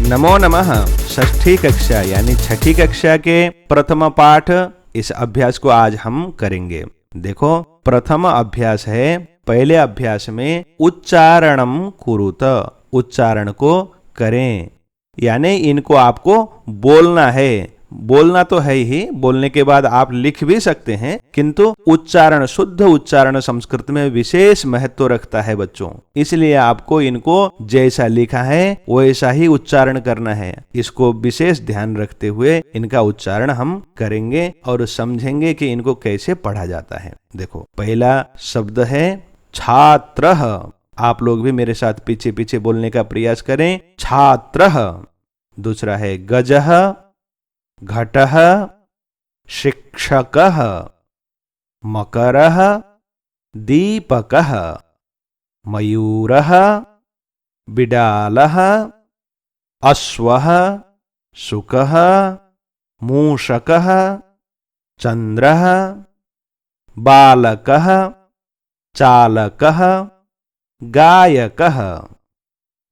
नमो नमः। षष्ठी कक्षा यानी छठी कक्षा के प्रथम पाठ इस अभ्यास को आज हम करेंगे। देखो, प्रथम अभ्यास है। पहले अभ्यास में उच्चारणम कुरुत, उच्चारण को करें, यानी इनको आपको बोलना है। बोलना तो है ही, बोलने के बाद आप लिख भी सकते हैं, किंतु उच्चारण, शुद्ध उच्चारण संस्कृत में विशेष महत्व रखता है बच्चों। इसलिए आपको इनको जैसा लिखा है वैसा ही उच्चारण करना है। इसको विशेष ध्यान रखते हुए इनका उच्चारण हम करेंगे और समझेंगे कि इनको कैसे पढ़ा जाता है। देखो, पहला शब्द है छात्रः। आप लोग भी मेरे साथ पीछे पीछे बोलने का प्रयास करें। छात्रः। दूसरा है गजः, घटः, शिक्षकः, मकरः, दीपकः, मयूरः, बिडालः, अश्वः, शुकः, मूषकः, चंद्रः, बालकः, चालकः, गायकः।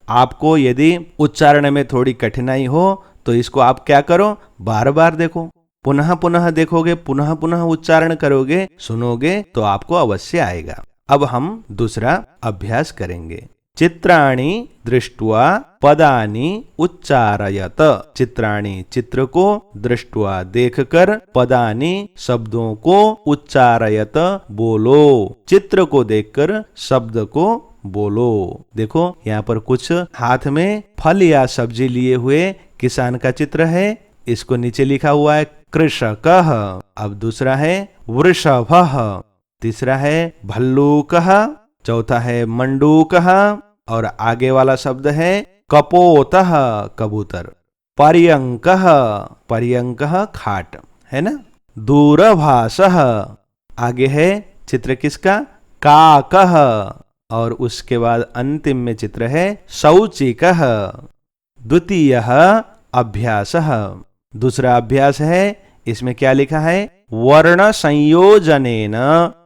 आपको यदि उच्चारण में थोड़ी कठिनाई हो तो इसको आप क्या करो, बार बार देखो, पुनः पुनः देखोगे, पुनः पुनः उच्चारण करोगे, सुनोगे तो आपको अवश्य आएगा। अब हम दूसरा अभ्यास करेंगे। चित्राणि दृष्ट्वा पदानि उच्चारयत। चित्राणि, चित्र को, दृष्ट्वा, देखकर, पदानि, शब्दों को, उच्चारयत, बोलो। चित्र को देखकर शब्द को बोलो। देखो, यहाँ पर कुछ हाथ में फल या सब्जी लिए हुए किसान का चित्र है। इसको नीचे लिखा हुआ है कृषकः। अब दूसरा है वृषभः, तीसरा है भल्लूकः, चौथा है मंडूकः और आगे वाला शब्द है कपोतः, कबूतर। पर्यंकः, पर्यंकः खाट, है ना। दूरभाषः, आगे है चित्र किसका, काकः, और उसके बाद अंतिम में चित्र है शौचिकः। द्वितीयः अभ्यासः। दूसरा अभ्यास है, इसमें क्या लिखा है, वर्ण संयोजनेन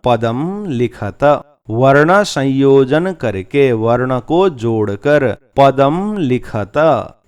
पदम लिखत। वर्ण संयोजन करके, वर्ण को जोड़कर, पदम लिखत,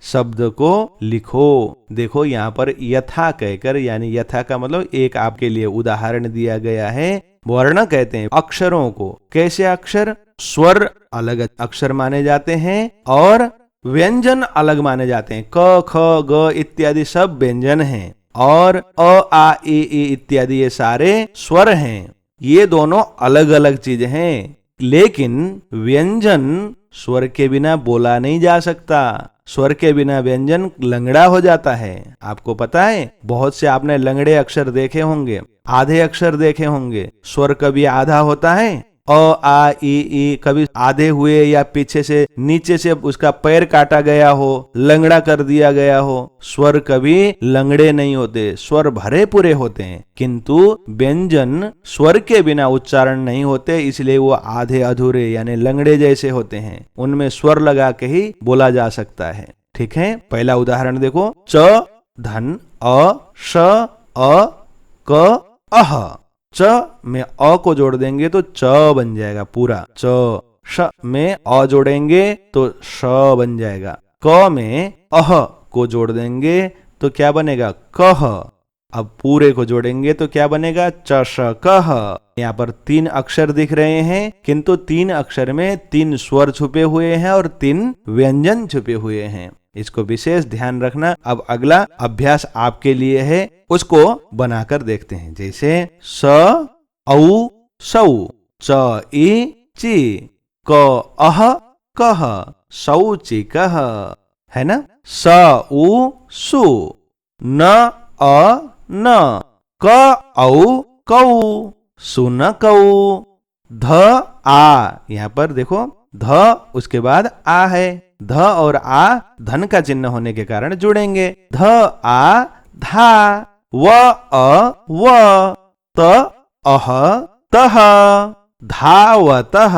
शब्द को लिखो। देखो, यहाँ पर यथा कहकर, यानी यथा का मतलब एक आपके लिए उदाहरण दिया गया है। वर्ण कहते हैं अक्षरों को। कैसे अक्षर? स्वर अलग अक्षर माने जाते हैं और व्यंजन अलग माने जाते हैं। क, ख, ग इत्यादि सब व्यंजन हैं और अ, आ, ई इत्यादि ये सारे स्वर हैं। ये दोनों अलग अलग चीज हैं, लेकिन व्यंजन स्वर के बिना बोला नहीं जा सकता। स्वर के बिना व्यंजन लंगड़ा हो जाता है। आपको पता है, बहुत से आपने लंगड़े अक्षर देखे होंगे, आधे अक्षर देखे होंगे। स्वर कभी आधा होता है, अ, आ, ई कभी आधे हुए या पीछे से नीचे से उसका पैर काटा गया हो, लंगड़ा कर दिया गया हो। स्वर कभी लंगड़े नहीं होते, स्वर भरे पूरे होते हैं, किंतु व्यंजन स्वर के बिना उच्चारण नहीं होते, इसलिए वो आधे अधूरे यानी लंगड़े जैसे होते हैं। उनमें स्वर लगा के ही बोला जा सकता है। ठीक है, पहला उदाहरण देखो। च धन अ, श अ, क अह। च में अ को जोड़ देंगे तो च बन जाएगा पूरा च। श में अ जोड़ेंगे तो श बन जाएगा। क में अह को जोड़ देंगे तो क्या बनेगा, कह। अब पूरे को जोड़ेंगे तो क्या बनेगा, चषकः। यहाँ पर 3 अक्षर दिख रहे हैं, किंतु 3 अक्षर में 3 स्वर छुपे हुए हैं और 3 व्यंजन छुपे हुए हैं। इसको विशेष ध्यान रखना। अब अगला अभ्यास आपके लिए है, उसको बनाकर देखते हैं। जैसे स औ सौ, च ई ची, क अह कह, शौचिकः, है ना। स उ सु, न अ न, क औ कौ, सुनकौ। ध आ, यहाँ पर देखो ध उसके बाद आ है। ध और आ धन का चिन्ह होने के कारण जुड़ेंगे। ध आ धा, व अ व, त अह तह, धावतः।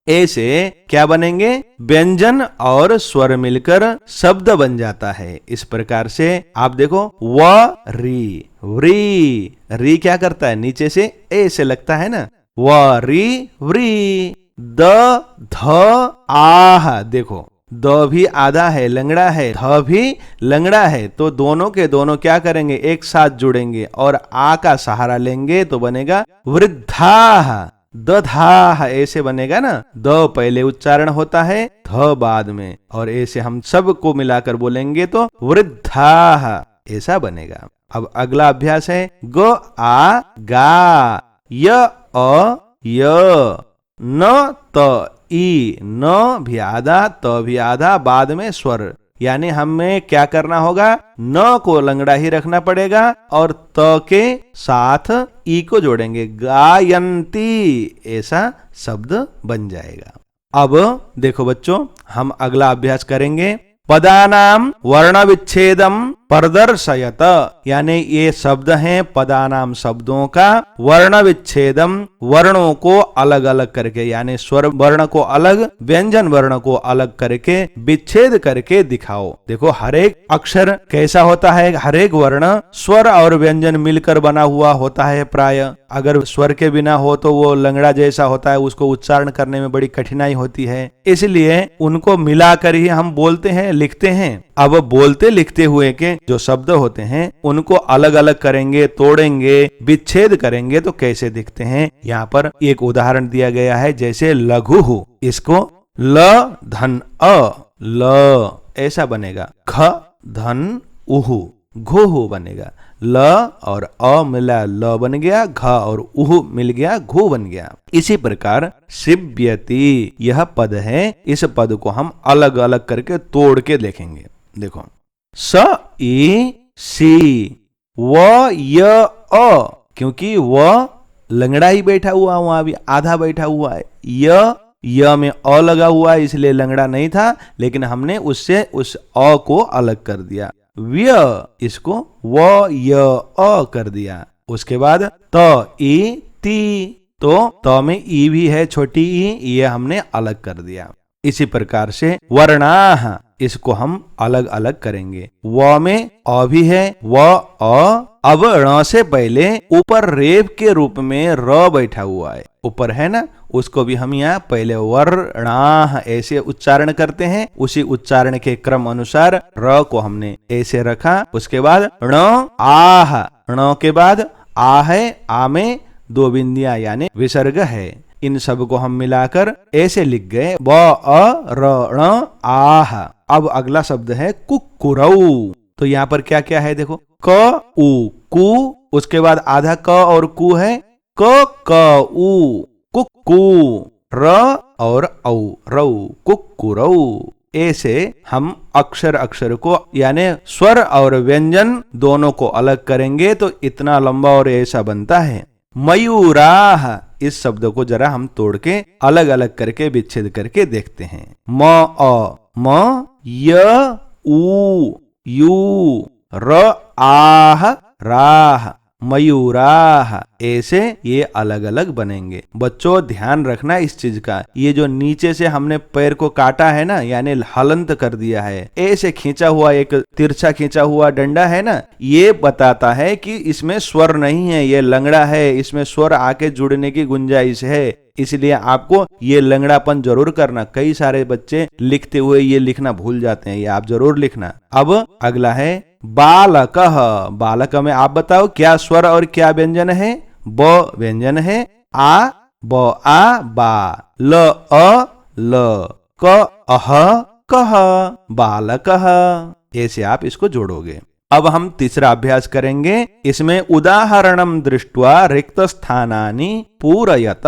ऐसे क्या बनेंगे, व्यंजन और स्वर मिलकर शब्द बन जाता है। इस प्रकार से आप देखो, व री, व्री, री क्या करता है, नीचे से ए से लगता है ना, व री व्री। द ध आह, देखो द भी आधा है, लंगड़ा है, ध भी लंगड़ा है, तो दोनों के दोनों क्या करेंगे, एक साथ जुड़ेंगे और आ का सहारा लेंगे तो बनेगा वृद्धाः। दधाः ऐसे बनेगा ना, द पहले उच्चारण होता है, ध बाद में, और ऐसे हम सबको मिलाकर बोलेंगे तो वृद्धाः ऐसा बनेगा। अब अगला अभ्यास है ग आ गा, य अ य, न त ई, न भी आधा, त भी आधा, बाद में स्वर, यानी हमें क्या करना होगा, न को लंगड़ा ही रखना पड़ेगा और त के साथ ई को जोड़ेंगे, गायंती ऐसा शब्द बन जाएगा। अब देखो बच्चों, हम अगला अभ्यास करेंगे, पदानाम वर्ण विच्छेदम प्रदर्शयत, यानी ये शब्द हैं पदानाम शब्दों का, वर्ण विच्छेदम वर्णों को अलग अलग करके, यानी स्वर वर्ण को अलग, व्यंजन वर्ण को अलग करके विच्छेद करके दिखाओ। देखो हर एक अक्षर कैसा होता है, हर एक वर्ण स्वर और व्यंजन मिलकर बना हुआ होता है प्राय, अगर स्वर के बिना हो तो वो लंगड़ा जैसा होता है, उसको उच्चारण करने में बड़ी कठिनाई होती है, इसलिए उनको मिलाकर ही हम बोलते हैं, लिखते हैं। अब बोलते लिखते हुए के जो शब्द होते हैं उनको अलग अलग करेंगे, तोड़ेंगे, विच्छेद करेंगे तो कैसे दिखते हैं। यहाँ पर एक उदाहरण दिया गया है, जैसे लघु, इसको ल धन अ, ल ऐसा बनेगा, ख धन उहु, घोहु बनेगा, ल और अ मिला ल बन गया, घ और उहु मिल गया, घो बन गया। इसी प्रकार शिव्यति यह पद है, इस पद को हम अलग अलग करके तोड़ के देखेंगे। देखो स ई सी, व य अ, क्योंकि व लंगड़ा ही बैठा हुआ, वहां भी आधा बैठा हुआ है, य में अ लगा हुआ है इसलिए लंगड़ा नहीं था, लेकिन हमने उससे उस अ को अलग कर दिया। व्य, इसको व य अ कर दिया। उसके बाद त ई ती, तो त में ई भी है, छोटी ई, ये हमने अलग कर दिया। इसी प्रकार से वर्णाः, इसको हम अलग अलग करेंगे। व में अ भी है, व अ, अब ण से पहले ऊपर रेप के रूप में र बैठा हुआ है, ऊपर है ना, उसको भी हम यहाँ पहले वर्णाः ऐसे उच्चारण करते हैं, उसी उच्चारण के क्रम अनुसार र को हमने ऐसे रखा। उसके बाद ण आह, ण के बाद आ है, आ में दो बिंदियां यानी विसर्ग है, इन सब को हम मिलाकर ऐसे लिख गए, ब अ र ण आह। अब अगला शब्द है कुक्कुरऊ, तो यहाँ पर क्या क्या है देखो, क उ कु, उसके बाद आधा क और कु है, क उ कुक्कू, र और औ रऊ, कुक्कुरऊ। ऐसे हम अक्षर अक्षर को यानी स्वर और व्यंजन दोनों को अलग करेंगे तो इतना लंबा और ऐसा बनता है। मयूराः, इस शब्द को जरा हम तोड़ के अलग अलग करके विच्छेद करके देखते हैं। म अ, म य उ यू, र आह राह, मयूराः, ऐसे ये अलग अलग बनेंगे। बच्चों ध्यान रखना इस चीज का, ये जो नीचे से हमने पैर को काटा है ना, यानी हलंत कर दिया है, ऐसे खींचा हुआ एक तिरछा खींचा हुआ डंडा है ना, ये बताता है कि इसमें स्वर नहीं है, ये लंगड़ा है, इसमें स्वर आके जुड़ने की गुंजाइश है, इसलिए आपको ये लंगड़ापन जरूर करना। कई सारे बच्चे लिखते हुए ये लिखना भूल जाते हैं, ये आप जरूर लिखना। अब अगला है बालकः, बालक में आप बताओ क्या स्वर और क्या व्यंजन है। ब व्यंजन है, आ ब आ बा, ल अ ल, क अह कह, बालकः, ऐसे आप इसको जोड़ोगे। अब हम तीसरा अभ्यास करेंगे, इसमें उदाहरणम दृष्ट्वा रिक्त स्थानानि पूरयत,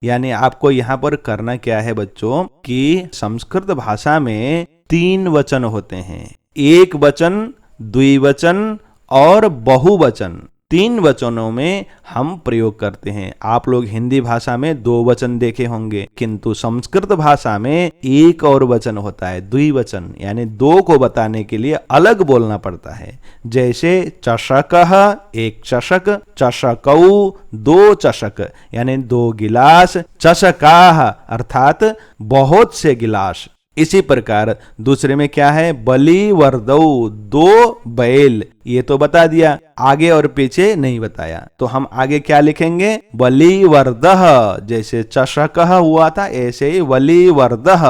यानी आपको यहाँ पर करना क्या है बच्चों कि संस्कृत भाषा में 3 वचन होते हैं, एक वचन, द्विवचन और बहुवचन। 3 वचनों में हम प्रयोग करते हैं। आप लोग हिंदी भाषा में 2 वचन देखे होंगे, किंतु संस्कृत भाषा में एक और वचन होता है, द्विवचन, यानी 2 को बताने के लिए अलग बोलना पड़ता है। जैसे चषकः, एक चषक, चषकौ, 2 चषक यानी 2 गिलास, चषकाः अर्थात बहुत से गिलास। इसी प्रकार दूसरे में क्या है, बलिवर्दौ, 2 बैल, ये तो बता दिया, आगे और पीछे नहीं बताया, तो हम आगे क्या लिखेंगे, बलिवर्दः, जैसे चषकः हुआ था ऐसे ही बलिवर्दः।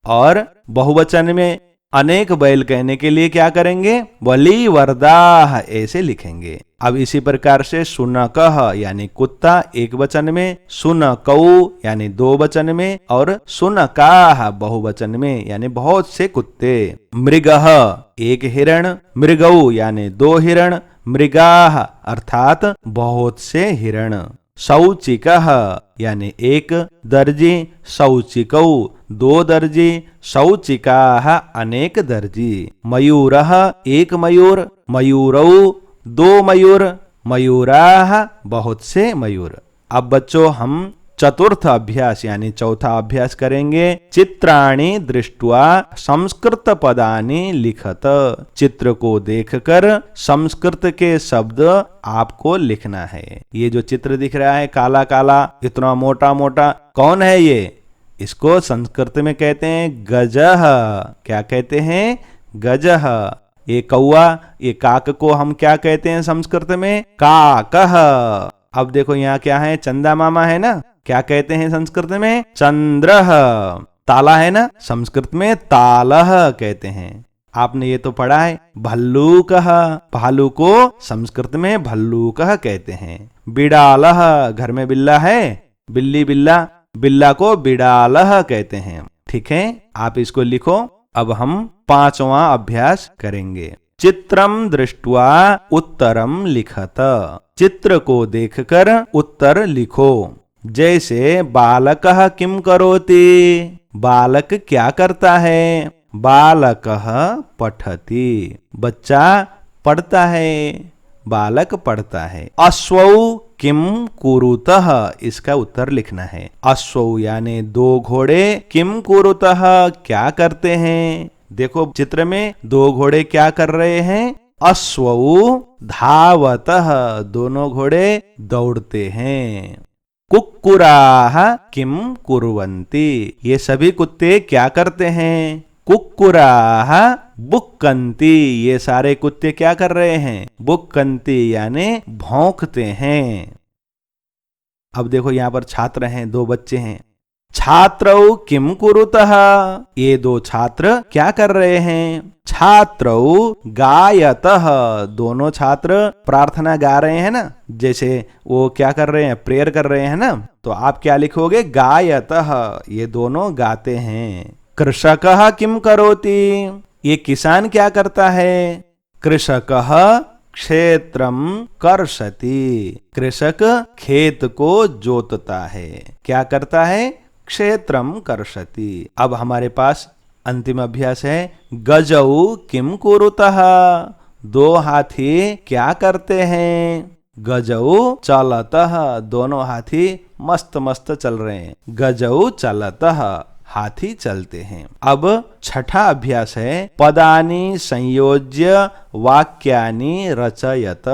और बहुवचन में अनेक बैल कहने के लिए क्या करेंगे, बलि वरदाह ऐसे लिखेंगे। अब इसी प्रकार से शुनकः यानी कुत्ता एक वचन में, शुनकौ यानी दो वचन में, और शुनकाः बहुवचन में यानी बहुत से कुत्ते। मृगः एक हिरण, मृगौ यानी दो हिरण, मृगाः अर्थात बहुत से हिरण। शौचिकः यानी एक दर्जी, शौचिकौ दो दर्जी, शौचिकाः अनेक दर्जी। मयूरः एक मयूर, मयूरौ दो मयूर, मयूराः बहुत से मयूर। अब बच्चों हम चतुर्थ अभ्यास यानी चौथा अभ्यास करेंगे। चित्राणि दृष्ट्वा संस्कृत पदानि लिखत। चित्र को देखकर संस्कृत के शब्द आपको लिखना है। ये जो चित्र दिख रहा है काला काला इतना मोटा मोटा, कौन है ये? इसको संस्कृत में कहते हैं गजः। क्या कहते हैं? गजः। ये कौआ, ये काक को हम क्या कहते हैं संस्कृत में? काकः। अब देखो यहाँ क्या है, चंदा मामा है ना, क्या कहते हैं संस्कृत में? चंद्रः। ताला है ना, संस्कृत में तालः कहते हैं। आपने ये तो पढ़ा है। भल्लूकः, भालू को संस्कृत में भल्लूकः कहते हैं। बिडालः, घर में बिल्ला है, बिल्ली बिल्ला, बिल्ला को बिडालः कहते हैं। ठीक है, आप इसको लिखो। अब हम पांचवा अभ्यास करेंगे। चित्रम दृष्ट्वा उत्तरम लिखत। चित्र को देखकर उत्तर लिखो। जैसे बालकः किम करोति, बालक क्या करता है? बालकः पठति, बच्चा पढ़ता है, बालक पढ़ता है। अश्वौ किम कुरुतः, इसका उत्तर लिखना है। अश्वौ यानी दो घोड़े, किम कुरुतः क्या करते हैं? देखो चित्र में दो घोड़े क्या कर रहे हैं? अश्वौ धावतः, दोनों घोड़े दौड़ते हैं। कुक्कुराः किम कुर्वन्ति, ये सभी कुत्ते क्या करते हैं? कुक्कुराः बुक्कन्ति, ये सारे कुत्ते क्या कर रहे हैं? बुक्कन्ति यानी भौंकते हैं। अब देखो यहाँ पर छात्र हैं, दो बच्चे हैं। छात्रौ किम कुरुतः, ये दो छात्र क्या कर रहे हैं? छात्रौ गायतः, दोनों छात्र प्रार्थना गा रहे हैं ना, जैसे वो क्या कर रहे हैं? प्रेयर कर रहे हैं ना, तो आप क्या लिखोगे? गायतः, ये दोनों गाते हैं। कृषकः किम करोति, ये किसान क्या करता है? कृषकः क्षेत्रम कर्षति, कृषक खेत को जोतता है। क्या करता है? क्षेत्रम कर्षति। अब हमारे पास अंतिम अभ्यास है। गजौ किम कुरुतः, दो हाथी क्या करते हैं? गजौ चलतः, दोनों हाथी मस्त मस्त चल रहे हैं। गजौ चलतः, हाथी चलते हैं। अब छठा अभ्यास है। पदानि संयोज्य वाक्यानि रचयत।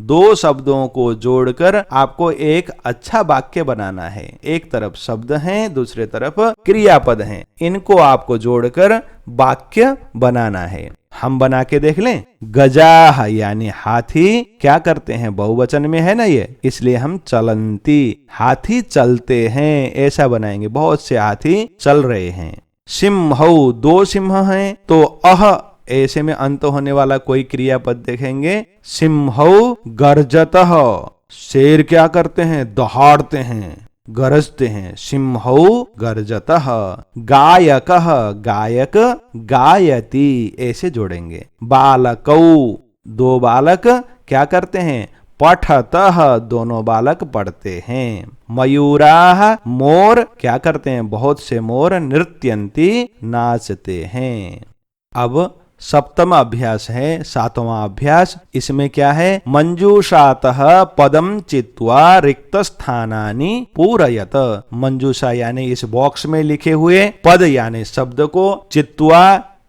दो शब्दों को जोड़कर आपको एक अच्छा वाक्य बनाना है। एक तरफ शब्द हैं, दूसरे तरफ क्रियापद हैं, इनको आपको जोड़कर वाक्य बनाना है। हम बना के देख लें। गजाह यानी हाथी क्या करते हैं? बहुवचन में है ना ये, इसलिए हम चलंती, हाथी चलते हैं ऐसा बनाएंगे। बहुत से हाथी चल रहे हैं। सिंहौ, दो सिंह हैं, तो अह ऐसे में अंत होने वाला कोई क्रियापद देखेंगे। सिंहौ गर्जतः, शेर क्या करते हैं? दहाड़ते हैं, गरजते हैं। सिंहौ गर्जतः। गायकः, गायक गायति ऐसे जोड़ेंगे। बालकौ, दो बालक क्या करते हैं? पठतः, दोनों बालक पढ़ते हैं। मयूराः, मोर क्या करते हैं? बहुत से मोर नृत्यन्ति नाचते हैं। अब सप्तम अभ्यास है, सातवां अभ्यास। इसमें क्या है? मंजूषातः पदम चित्वा रिक्त स्थानानि पूरयत। मंजूषा यानी इस बॉक्स में लिखे हुए पद यानी शब्द को चित्वा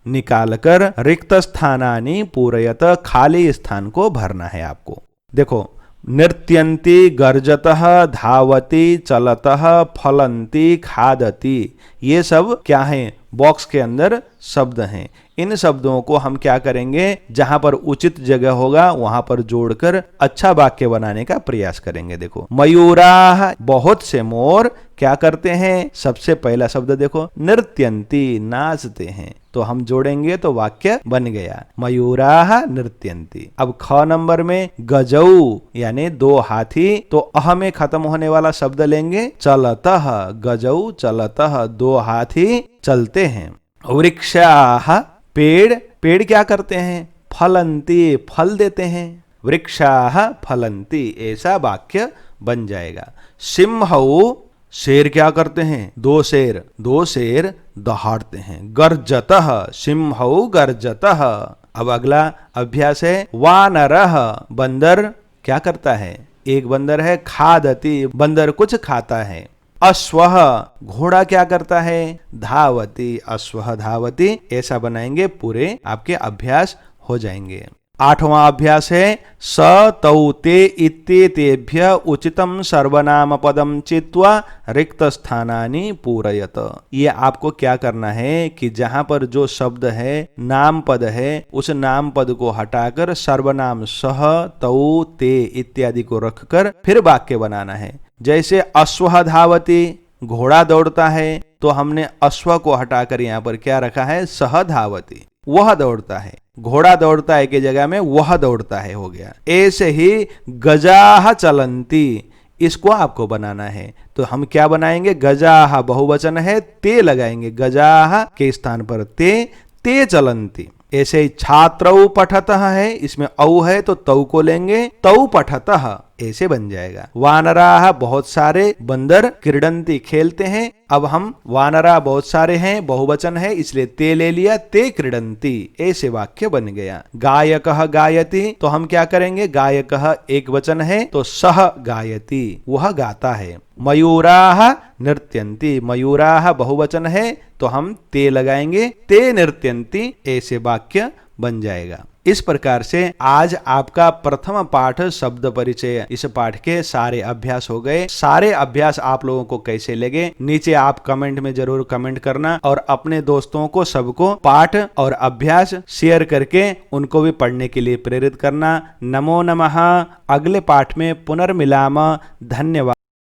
निकालकर रिक्त स्थानानि पूरयत, खाली स्थान को भरना है आपको। देखो, नृत्यन्ति, गर्जतः, धावती, चलतः, फलन्ति, खादति, ये सब क्या है? बॉक्स के अंदर शब्द हैं। इन शब्दों को हम क्या करेंगे? जहां पर उचित जगह होगा वहां पर जोड़कर अच्छा वाक्य बनाने का प्रयास करेंगे। देखो, मयूराः बहुत से मोर क्या करते हैं? सबसे पहला शब्द देखो, नृत्यंती, नाचते हैं, तो हम जोड़ेंगे तो वाक्य बन गया, मयूराः नृत्यन्ति। अब ख नंबर में गजौ यानी दो हाथी, तो अह में खत्म होने वाला शब्द लेंगे, चलतः, गजौ चलतः, दो हाथी चलते हैं। वृक्षाः, पेड़, पेड़ क्या करते हैं? फलन्ति, फल देते हैं, वृक्षाः फलन्ति, ऐसा वाक्य बन जाएगा। सिंहौ, शेर क्या करते हैं? दो शेर दहाड़ते हैं। गर्जतः, सिंहौ गर्जतः। अब अगला अभ्यास है वानरः, बंदर क्या करता है? एक बंदर है, खादति, बंदर कुछ खाता है। अश्वः, घोड़ा क्या करता है? धावति, अश्वः धावति, ऐसा बनाएंगे, पूरे आपके अभ्यास हो जाएंगे। 8वां अभ्यास है स तौ ते इत्येतेभ्य उचितम सर्वनाम पदम चित्वा रिक्त स्थानानि पूरयत। ये आपको क्या करना है कि जहां पर जो शब्द है, नाम पद है, उस नाम पद को हटाकर सर्वनाम सह, तौ, ते इत्यादि को रखकर फिर वाक्य बनाना है। जैसे अश्वः धावति, घोड़ा दौड़ता है, तो हमने अश्व को हटाकर यहाँ पर क्या रखा है? सह धावति, वह दौड़ता है। घोड़ा दौड़ता है की जगह में वह दौड़ता है हो गया। ऐसे ही गजाः चलन्ति, इसको आपको बनाना है, तो हम क्या बनाएंगे? गजाः बहुवचन है, ते लगाएंगे, गजाः के स्थान पर ते चलन्ति। ऐसे ही छात्रौ पठतः है, इसमें औ है तो तौ को लेंगे, तौ पठतः, ऐसे बन जाएगा। वानराः, बहुत सारे बंदर, क्रीडन्ति, खेलते हैं। अब हम वानरा बहुत सारे हैं, बहुवचन है, इसलिए ते ले लिया, ते क्रीडन्ति, ऐसे वाक्य बन गया। गायकः गायति, तो हम क्या करेंगे? गायकः एक वचन है तो सह गायति, वह गाता है। मयूराः नृत्यन्ति, मयूराः बहुवचन है तो हम ते लगाएंगे, ते नृत्यन्ति, ऐसे वाक्य बन जाएगा। इस प्रकार से आज आपका प्रथम पाठ शब्द परिचय, इस पाठ के सारे अभ्यास हो गए। सारे अभ्यास आप लोगों को कैसे लगे, नीचे आप कमेंट में जरूर कमेंट करना, और अपने दोस्तों को सबको पाठ और अभ्यास शेयर करके उनको भी पढ़ने के लिए प्रेरित करना। नमो नमः। अगले पाठ में पुनर्मिलाम। धन्यवाद।